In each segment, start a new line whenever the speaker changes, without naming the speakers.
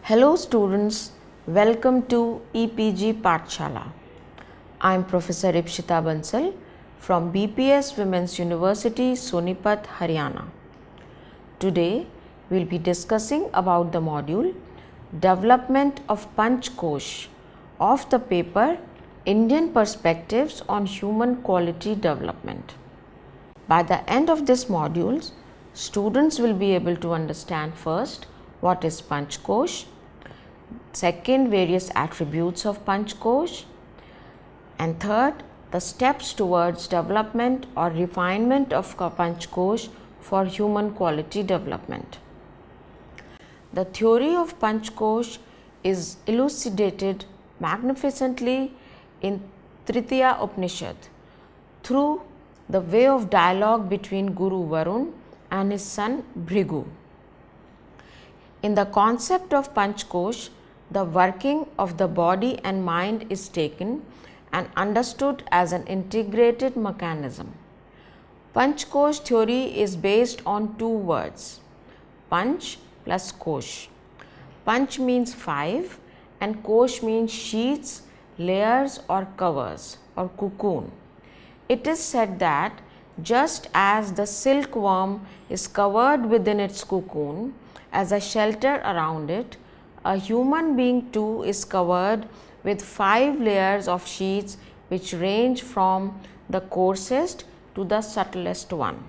Hello students, welcome to EPG Pathshala. I am Professor Ipshita Bansal from BPS Women's University, Sonipat, Haryana. Today we will be discussing about the module Development of Panchkosh of the paper Indian Perspectives on Human Quality Development. By the end of this module, students will be able to understand first what is Panchkosh, second various attributes of Panchkosh, and third the steps towards development or refinement of Panchkosh for human quality development. The theory of Panchkosh is elucidated magnificently in Tritiya Upanishad through the way of dialogue between Guru Varun and his son Bhrigu. In the concept of Panchkosh, the working of the body and mind is taken and understood as an integrated mechanism. Panchkosh theory is based on two words, Panch plus Kosh. Panch means five and Kosh means sheets, layers or covers or cocoon. It is said that just as the silkworm is covered within its cocoon as a shelter around it, a human being too is covered with 5 layers of sheets which range from the coarsest to the subtlest one.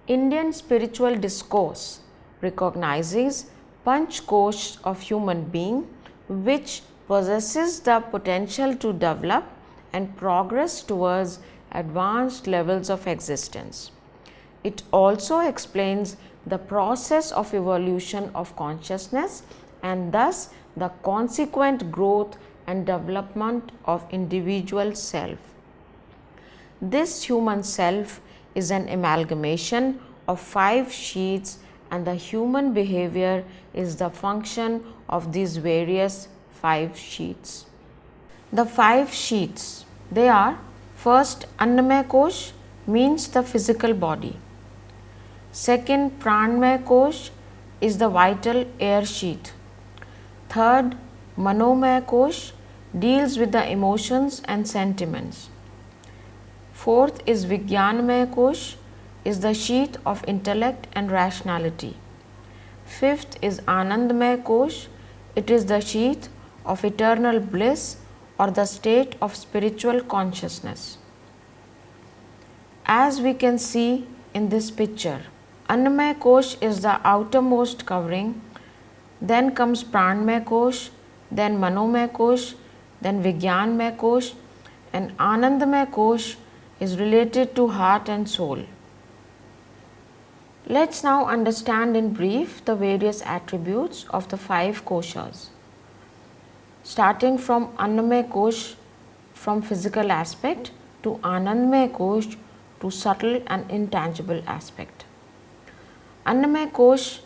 Indian spiritual discourse recognizes Panchkosh of human being which possesses the potential to develop and progress towards advanced levels of existence. It also explains the process of evolution of consciousness and thus the consequent growth and development of individual self. This human self is an amalgamation of 5 sheets and the human behavior is the function of these various 5 sheets. The 5 sheets, they are first Annamaya Kosh means the physical body. Second Pranmaya Kosh is the vital air sheet. Third, Manomaya Kosh deals with the emotions and sentiments. Fourth is Vijnanamaya Kosh is the sheet of intellect and rationality. Fifth is Anandamaya Kosh, it is the sheet of eternal bliss or the state of spiritual consciousness. As we can see in this picture, Annamaya Kosh is the outermost covering. Then comes Pranmaya Kosh, then Manomaya Kosh, then Vijnanamaya Kosh, and Anandamaya Kosh is related to heart and soul. Let's now understand in brief the various attributes of the 5 koshas. Starting from Annamaya Kosh from physical aspect to Anandamaya Kosh to subtle and intangible aspect. Annamaya Kosh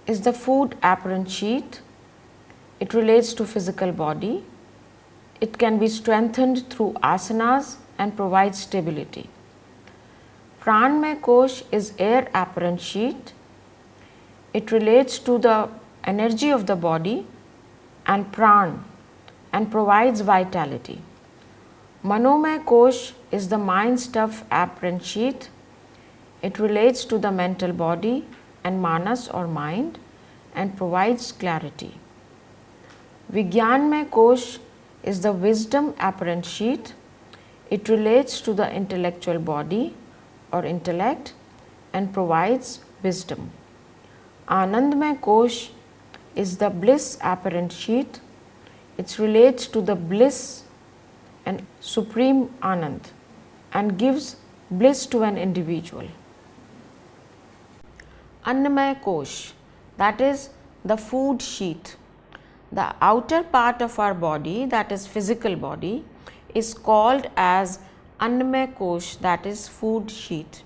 is the food apparent sheet. It relates to physical body. It can be strengthened through asanas and provides stability. Pranmaya Kosh is air apparent sheet. It relates to the energy of the body and pran and provides vitality. Manomaya Kosh is the mind stuff apparent sheet. It relates to the mental body and manas or mind and provides clarity. Vijnanamaya Kosh is the wisdom apparent sheet. It relates to the intellectual body or intellect and provides wisdom. Anandamaya Kosh is the bliss apparent sheet. It relates to the bliss and supreme Anand and gives bliss to an individual. Annamaya Kosh, that is the food sheet. The outer part of our body, that is physical body, is called as Annamaya Kosh, that is food sheet.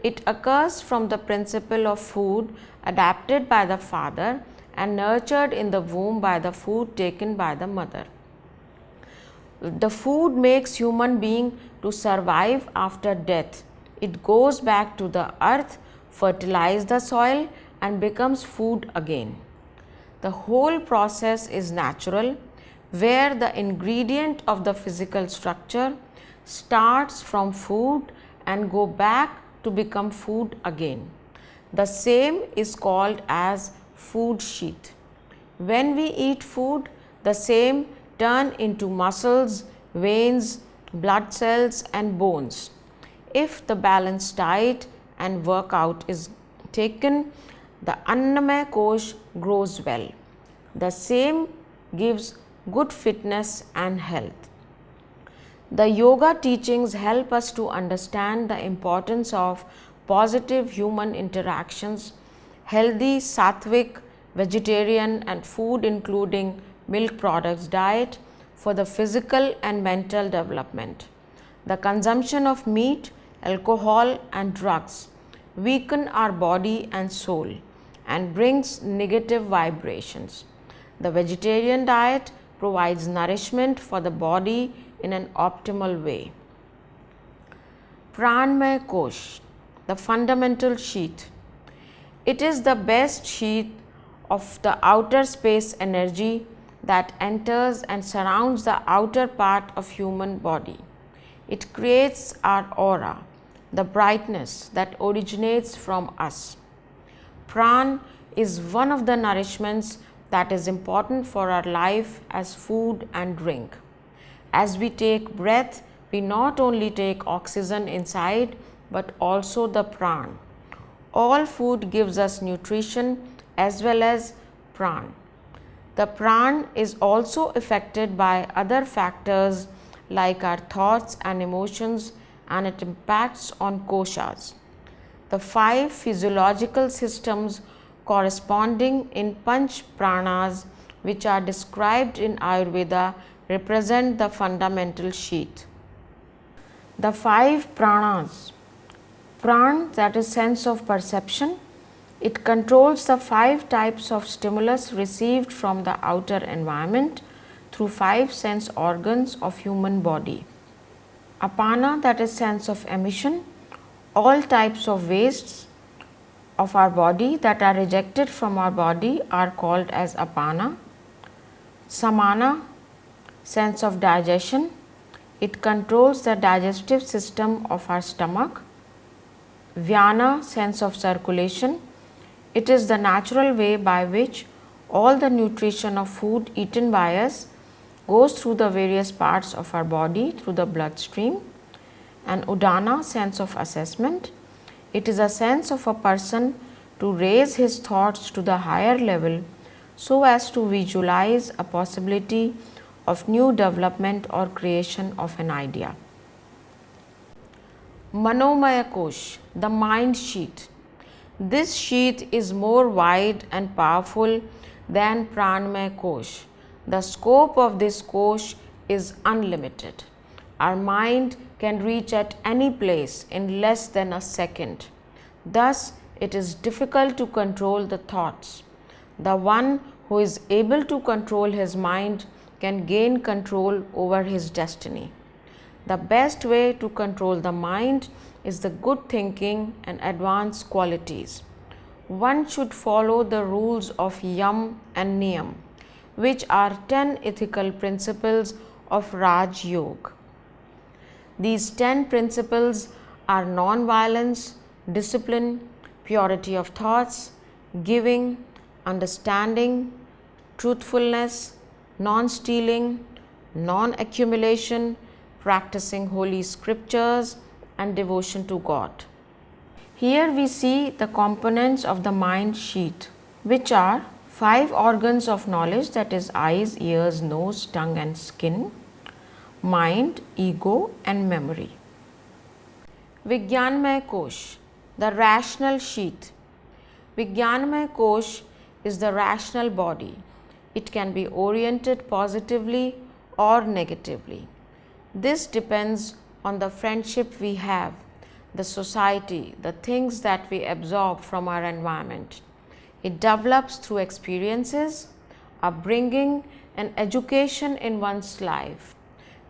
It occurs from the principle of food adapted by the father and nurtured in the womb by the food taken by the mother. The food makes human being to survive after death. It goes back to the earth, fertilize the soil and becomes food again. The whole process is natural, where the ingredient of the physical structure starts from food and go back to become food again. The same is called as food sheath. When we eat food, the same turn into muscles, veins, blood cells and bones. If the balanced diet and workout is taken, the Annamaya Kosh grows well. The same gives good fitness and health. The yoga teachings help us to understand the importance of positive human interactions, healthy, sattvic, vegetarian and food including milk products diet for the physical and mental development. The consumption of meat, alcohol and drugs weaken our body and soul and brings negative vibrations. The vegetarian diet provides nourishment for the body in an optimal way. Pranamaya Kosh, the fundamental sheath. It is the best sheath of the outer space energy that enters and surrounds the outer part of human body. It creates our aura, the brightness that originates from us. Pran is one of the nourishments that is important for our life as food and drink. As we take breath, we not only take oxygen inside but also the pran. All food gives us nutrition as well as pran. The pran is also affected by other factors like our thoughts and emotions, and it impacts on koshas. The 5 physiological systems corresponding in Panch Pranas, which are described in Ayurveda, represent the fundamental sheath. The 5 pranas. Pran, that is sense of perception. It controls the 5 types of stimulus received from the outer environment through 5 sense organs of human body. Apana, that is sense of emission. All types of wastes of our body that are rejected from our body are called as apana. Samana, sense of digestion. It controls the digestive system of our stomach. Vyana, sense of circulation. It is the natural way by which all the nutrition of food eaten by us goes through the various parts of our body through the bloodstream. And Udana, sense of assessment. It is a sense of a person to raise his thoughts to the higher level so as to visualize a possibility of new development or creation of an idea. Manomaya Kosh, the mind sheath. This sheath is more wide and powerful than Pranamaya Kosh. The scope of this kosh is unlimited. Our mind can reach at any place in less than a second. Thus, it is difficult to control the thoughts. The one who is able to control his mind can gain control over his destiny. The best way to control the mind is the good thinking and advanced qualities. One should follow the rules of Yam and Niyam, which are 10 ethical principles of Raj Yoga. These 10 principles are non-violence, discipline, purity of thoughts, giving, understanding, truthfulness, non-stealing, non-accumulation, practicing holy scriptures and devotion to God. Here we see the components of the mind sheath, which are 5 organs of knowledge, that is eyes, ears, nose, tongue and skin, mind, ego and memory. Vijnanamaya Kosh, the rational sheath. Vijnanamaya Kosh is the rational body. It can be oriented positively or negatively. This depends on the friendship we have, the society, the things that we absorb from our environment. It develops through experiences, upbringing and education in one's life.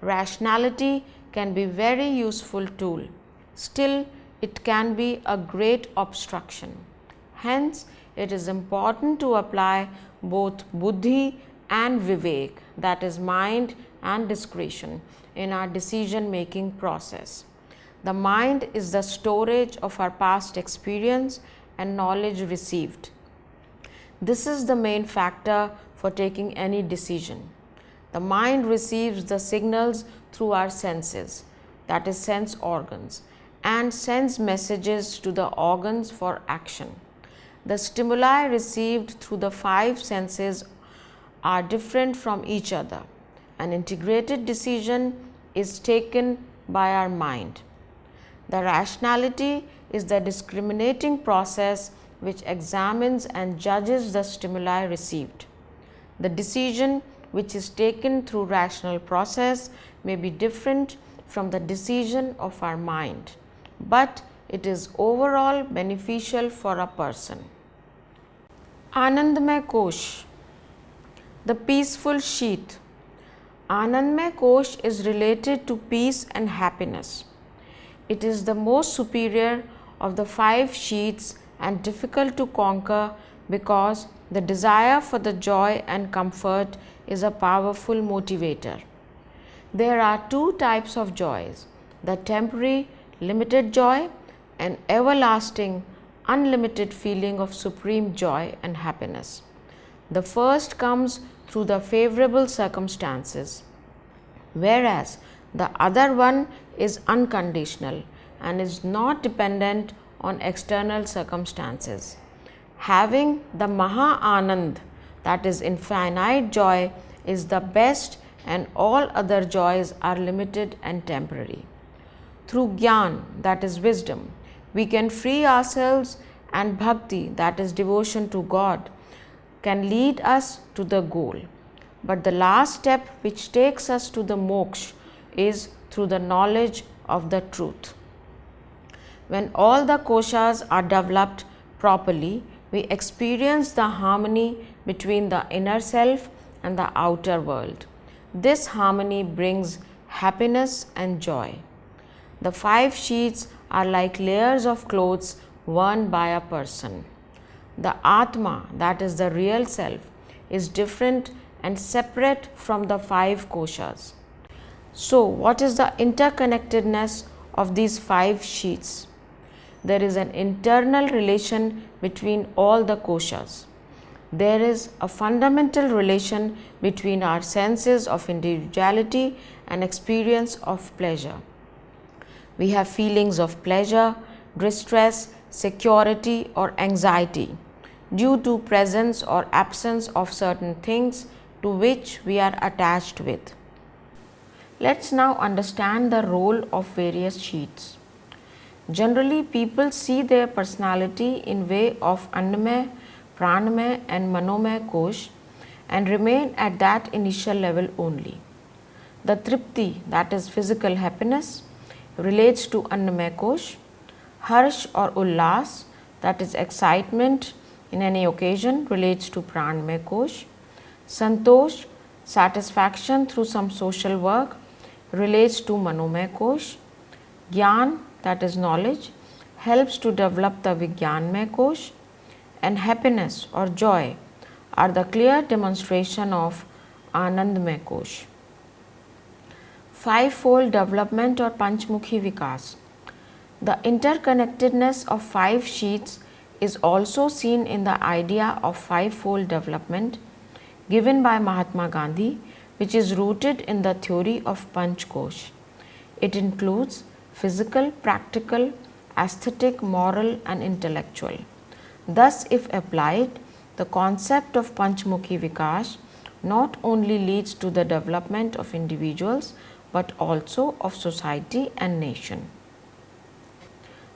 Rationality can be a very useful tool. Still, it can be a great obstruction. Hence, it is important to apply both buddhi and vivek, that is mind and discretion, in our decision making process. The mind is the storage of our past experience and knowledge received. This is the main factor for taking any decision. The mind receives the signals through our senses, that is sense organs, and sends messages to the organs for action. The stimuli received through the five senses are different from each other. An integrated decision is taken by our mind. The rationality is the discriminating process which examines and judges the stimuli received. The decision which is taken through rational process may be different from the decision of our mind, but it is overall beneficial for a person. Anandmay Kosh, the peaceful sheath. Anandmay Kosh is related to peace and happiness. It is the most superior of the five sheaths and difficult to conquer because the desire for the joy and comfort is a powerful motivator. There are two types of joys: the temporary, limited joy and everlasting, unlimited feeling of supreme joy and happiness. The first comes through the favorable circumstances, whereas the other one is unconditional and is not dependent on external circumstances. Having the Maha Anand, that is infinite joy, is the best, and all other joys are limited and temporary. Through Gyan, that is wisdom, we can free ourselves, and Bhakti, that is devotion to God, can lead us to the goal. But the last step which takes us to the moksha is through the knowledge of the truth. When all the koshas are developed properly, we experience the harmony between the inner self and the outer world. This harmony brings happiness and joy. The five sheaths are like layers of clothes worn by a person. The Atma, that is the real self, is different and separate from the five koshas. So, what is the interconnectedness of these five sheaths? There is an internal relation between all the koshas. There is a fundamental relation between our senses of individuality and experience of pleasure. We have feelings of pleasure, distress, security or anxiety due to presence or absence of certain things to which we are attached with. Let's now understand the role of various sheaths. Generally, people see their personality in way of Annamay, Pranamay and Manomay Kosh and remain at that initial level only. The Tripti, that is physical happiness, relates to Annamay Kosh. Harsh or Ullas, that is excitement in any occasion, relates to Pranamay Kosh. Santosh, satisfaction through some social work, relates to Manomay Kosh. Gyan, that is knowledge, helps to develop the Vigyanmay Kosh, and happiness or joy are the clear demonstration of Anandmay Kosh. Five-fold development or Panchmukhi Vikas. The interconnectedness of five sheaths is also seen in the idea of five-fold development given by Mahatma Gandhi, which is rooted in the theory of Panchkosh. It includes physical, practical, aesthetic, moral and intellectual. Thus, if applied, the concept of Panchmukhi Vikas not only leads to the development of individuals but also of society and nation.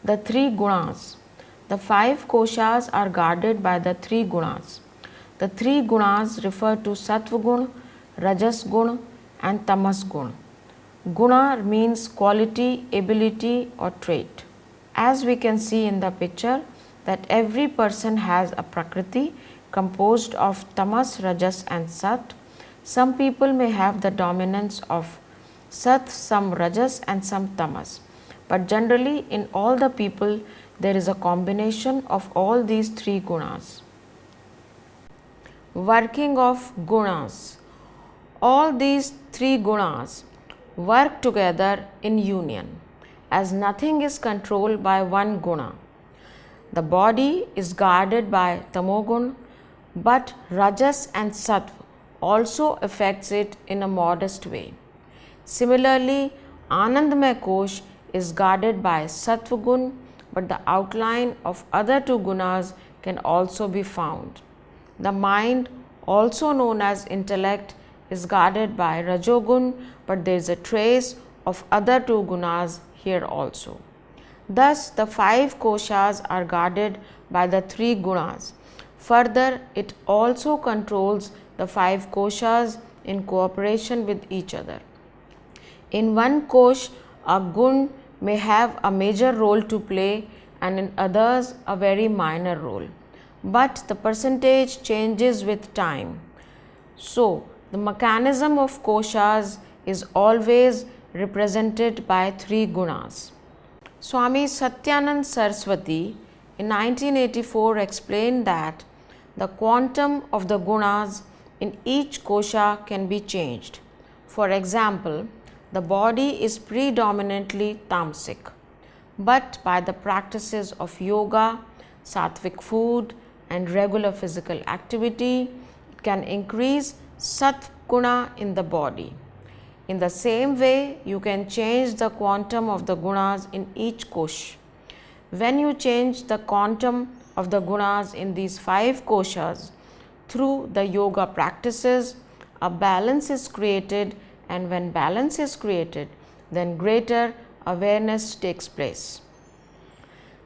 The three gunas. The five koshas are guarded by the three gunas. The three gunas refer to Sattva Gun, Rajas Gun and Tamas Gun. Guna means quality, ability or trait. As we can see in the picture that every person has a Prakriti composed of Tamas, Rajas and Sat. Some people may have the dominance of Sat, some Rajas and some Tamas. But generally in all the people there is a combination of all these three gunas. working of gunas. All these three gunas work together in union, as nothing is controlled by one guna. The body is guarded by tamogun, but rajas and sattva also affects it in a modest way. Similarly, Anandamaya Kosh is guarded by sattva gun, but the outline of other two gunas can also be found. The mind, also known as intellect, is guarded by rajogun, but there is a trace of other two gunas here also. Thus, the 5 koshas are guarded by the 3 gunas. Further, it also controls the 5 koshas in cooperation with each other. In one kosh, a gun may have a major role to play and in others a very minor role, but the percentage changes with time. So, the mechanism of koshas is always represented by 3 gunas. Swami Satyanand Saraswati in 1984 explained that the quantum of the gunas in each kosha can be changed. For example, the body is predominantly tamasic, but by the practices of yoga, sattvic food and regular physical activity, it can increase sattva guna in the body. In the same way, you can change the quantum of the gunas in each kosh. When you change the quantum of the gunas in these 5 koshas through the yoga practices, a balance is created, and when balance is created, then greater awareness takes place.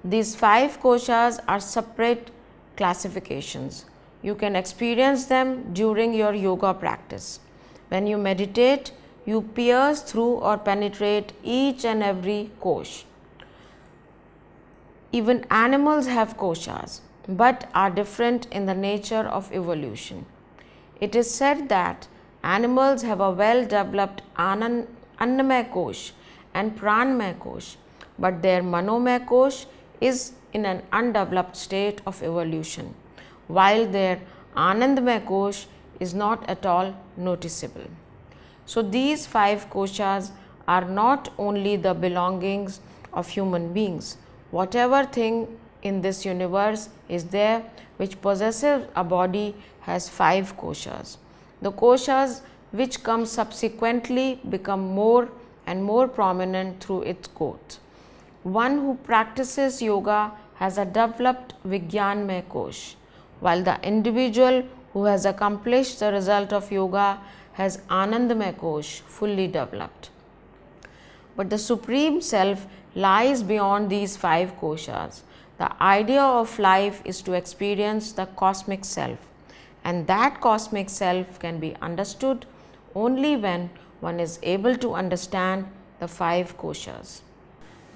These 5 koshas are separate classifications. You can experience them during your yoga practice. When you meditate, you pierce through or penetrate each and every kosh. Even animals have koshas, but are different in the nature of evolution. It is said that animals have a well developed Annamaya Kosh and Pranamaya Kosh, but their Manomaya Kosh is in an undeveloped state of evolution, while their Anandamaya Kosh is not at all noticeable. So, these 5 koshas are not only the belongings of human beings. Whatever thing in this universe is there which possesses a body has 5 koshas. The koshas which come subsequently become more and more prominent through its growth. One who practices yoga has a developed Vijnanamaya Kosh, while the individual who has accomplished the result of yoga has Anandamaya Kosh fully developed. But the Supreme Self lies beyond these 5 koshas. The idea of life is to experience the cosmic self, and that cosmic self can be understood only when one is able to understand the 5 koshas.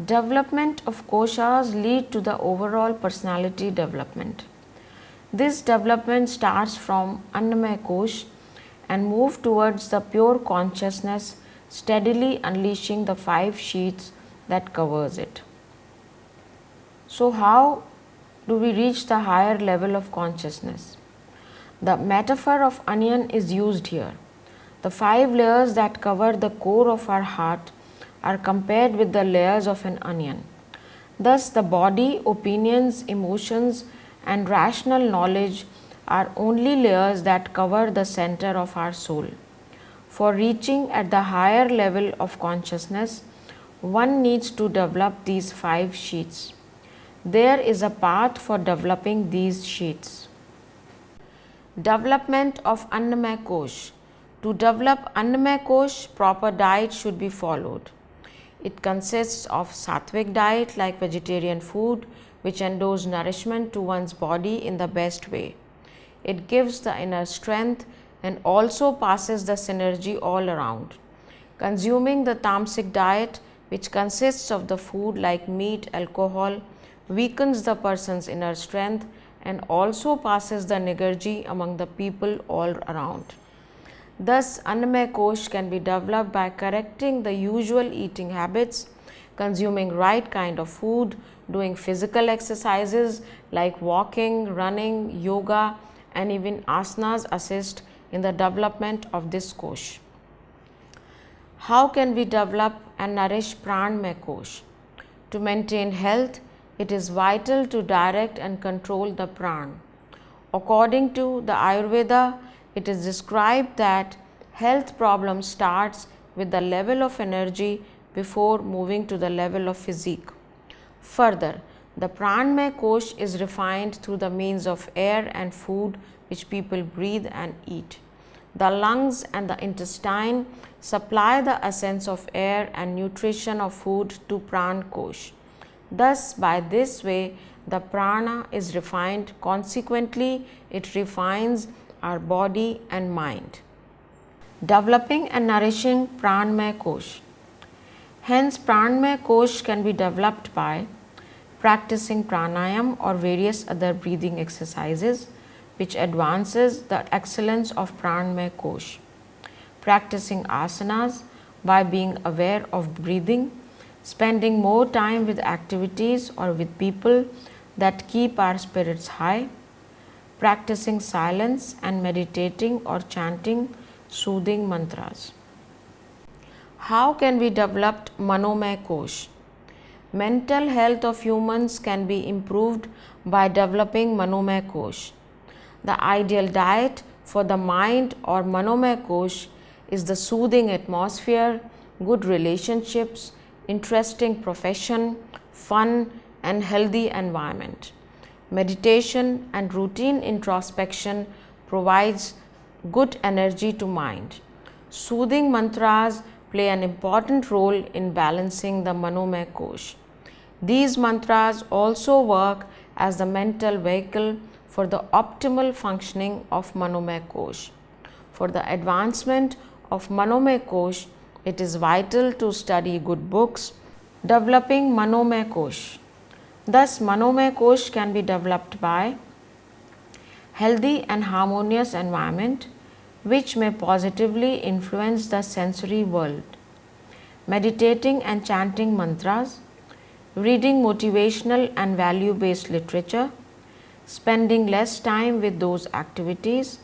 Development of koshas lead to the overall personality development. This development starts from Annamaya Kosh and move towards the pure consciousness, steadily unleashing the 5 sheaths that covers it. So, how do we reach the higher level of consciousness? The metaphor of onion is used here. The 5 layers that cover the core of our heart are compared with the layers of an onion. Thus, the body, opinions, emotions and rational knowledge are only layers that cover the center of our soul. For reaching at the higher level of consciousness, one needs to develop these 5 sheaths. There is a path for developing these sheaths. Development of Annamaya Kosh. To develop Annamaya Kosh, proper diet should be followed. It consists of sattvic diet like vegetarian food, which endows nourishment to one's body in the best way. It gives the inner strength and also passes the synergy all around. Consuming the tamasic diet, which consists of the food like meat, alcohol, weakens the person's inner strength and also passes the nigarji among the people all around. Thus, Annamaya Kosh can be developed by correcting the usual eating habits, consuming right kind of food, doing physical exercises like walking, running, yoga and even asanas assist in the development of this kosh. How can we develop and nourish Pranamaya kosh? To maintain health, it is vital to direct and control the pran. According to the Ayurveda, it is described that health problem starts with the level of energy before moving to the level of physique. Further, the Pranamaya kosh is refined through the means of air and food which people breathe and eat. The lungs and the intestine supply the essence of air and nutrition of food to Pran kosh. Thus, by this way, the prana is refined. Consequently, it refines our body and mind. Developing and nourishing Pranamaya kosh. Hence, Pranamaya kosh can be developed by practicing pranayam or various other breathing exercises which advances the excellence of Pranamaya kosh. Practicing asanas by being aware of breathing, spending more time with activities or with people that keep our spirits high, practicing silence and meditating or chanting soothing mantras. How can we develop Manomaya kosh? Mental health of humans can be improved by developing Manomaya kosh. The ideal diet for the mind or Manomaya kosh is the soothing atmosphere, good relationships, interesting profession, fun and healthy environment. Meditation and routine introspection provides good energy to mind. Soothing mantras play an important role in balancing the Manomaya kosh. These mantras also work as the mental vehicle for the optimal functioning of Manomaya kosh. For the advancement of Manomaya kosh, it is vital to study good books. Developing Manomaya kosh. Thus, Manomaya kosh can be developed by healthy and harmonious environment which may positively influence the sensory world. Meditating and chanting mantras, reading motivational and value-based literature, spending less time with those activities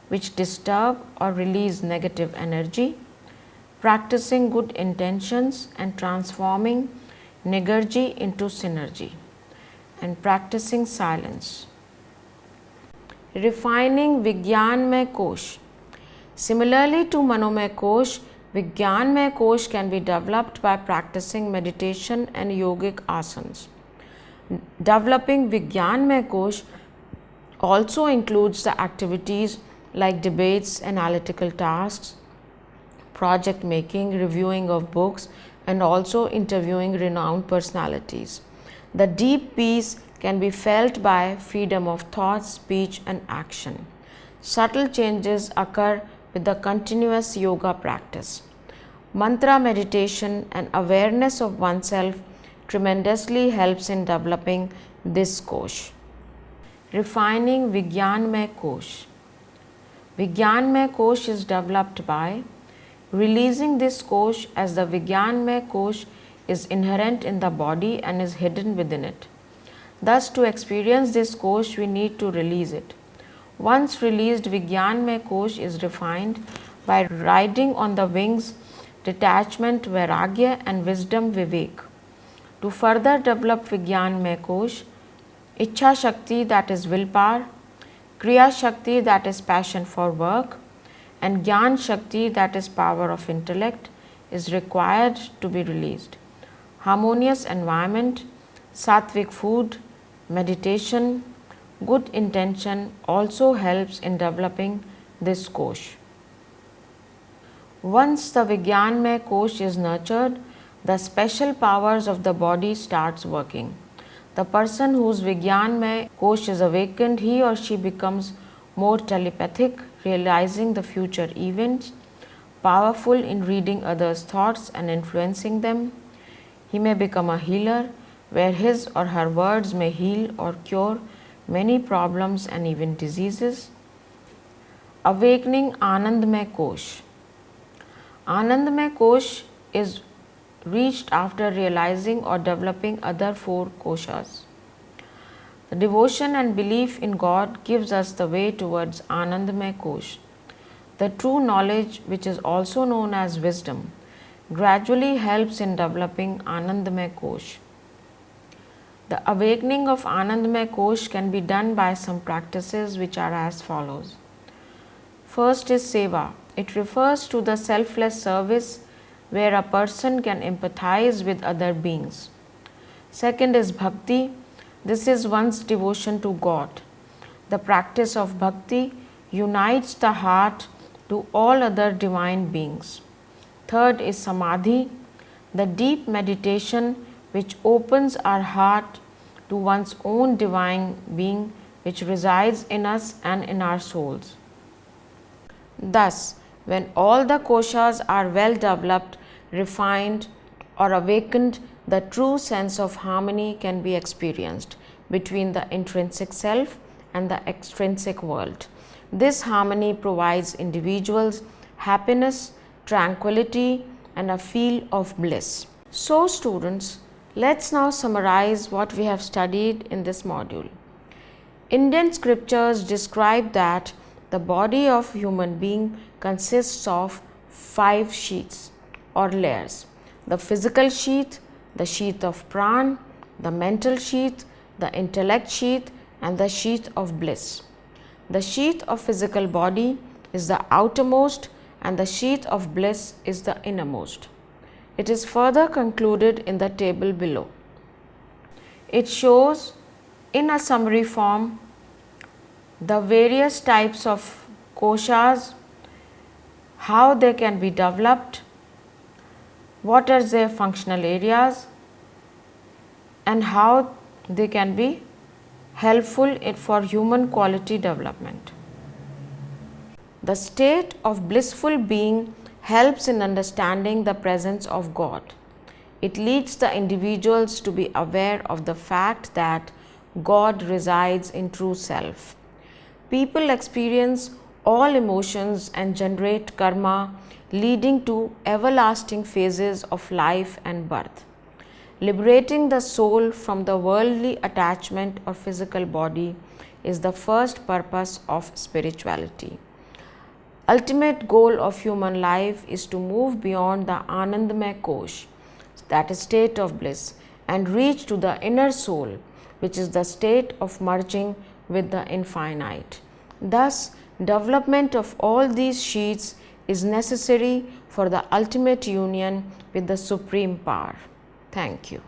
which disturb or release negative energy, practicing good intentions and transforming nigarji into synergy, and practicing silence. Refining Vijnanmaya kosh. Similarly to Manomaya kosh, Vijnanmaya kosh can be developed by practicing meditation and yogic asanas. Developing Vijnanmaya kosh also includes the activities like debates, analytical tasks, project making, reviewing of books, and also interviewing renowned personalities. The deep peace can be felt by freedom of thought, speech, and action. Subtle changes occur with the continuous yoga practice. Mantra meditation and awareness of oneself tremendously helps in developing this kosh. Refining Vijnanmaya kosh. Vijnanmaya kosh is developed by releasing this kosh, as the Vijnanmaya kosh is inherent in the body and is hidden within it. Thus, to experience this kosh, we need to release it. Once released, Vijnanmaya kosh is refined by riding on the wings detachment, vairagya, and wisdom vivek. To further develop Vijnanmaya kosh, Ichha Shakti, that is willpower, Kriya Shakti, that is passion for work, and Gyan Shakti, that is power of intellect, is required to be released. Harmonious environment, sattvic food, meditation, good intention also helps in developing this kosh. Once the Vijnanmaya kosh is nurtured, the special powers of the body starts working. The person whose Vijnanmaya kosh is awakened, he or she becomes more telepathic, realizing the future events, powerful in reading others' thoughts and influencing them. He may become a healer, where his or her words may heal or cure many problems and even diseases. Awakening Anandamaya kosh. Anandamaya kosh is reached after realizing or developing other four koshas. The devotion and belief in God gives us the way towards Anandamay Kosh. The true knowledge, which is also known as wisdom, gradually helps in developing Anandamay Kosh. The awakening of Anandamay Kosh can be done by some practices which are as follows. First is Seva. It refers to the selfless service where a person can empathize with other beings. Second is Bhakti. This is one's devotion to God. The practice of Bhakti unites the heart to all other divine beings. Third is Samadhi, the deep meditation which opens our heart to one's own divine being which resides in us and in our souls. Thus, when all the koshas are well developed, refined, or awakened, the true sense of harmony can be experienced between the intrinsic self and the extrinsic world. This harmony provides individuals happiness, tranquility, and a feel of bliss. So, students, let's now summarize what we have studied in this module. Indian scriptures describe that the body of human being consists of 5 sheaths or layers: the physical sheath, the sheath of pran, the mental sheath, the intellect sheath, and the sheath of bliss. The sheath of physical body is the outermost and the sheath of bliss is the innermost. It is further concluded in the table below. It shows in a summary form the various types of koshas, how they can be developed, what are their functional areas, and how they can be helpful for human quality development. The state of blissful being helps in understanding the presence of God. It leads the individuals to be aware of the fact that God resides in true self. People experience all emotions and generate karma, leading to everlasting phases of life and birth. Liberating the soul from the worldly attachment or physical body is the first purpose of spirituality. Ultimate goal of human life is to move beyond the Anandamay Kosh, that is state of bliss, and reach to the inner soul, which is the state of merging with the infinite. Thus, development of all these sheaths is necessary for the ultimate union with the Supreme Power. Thank you.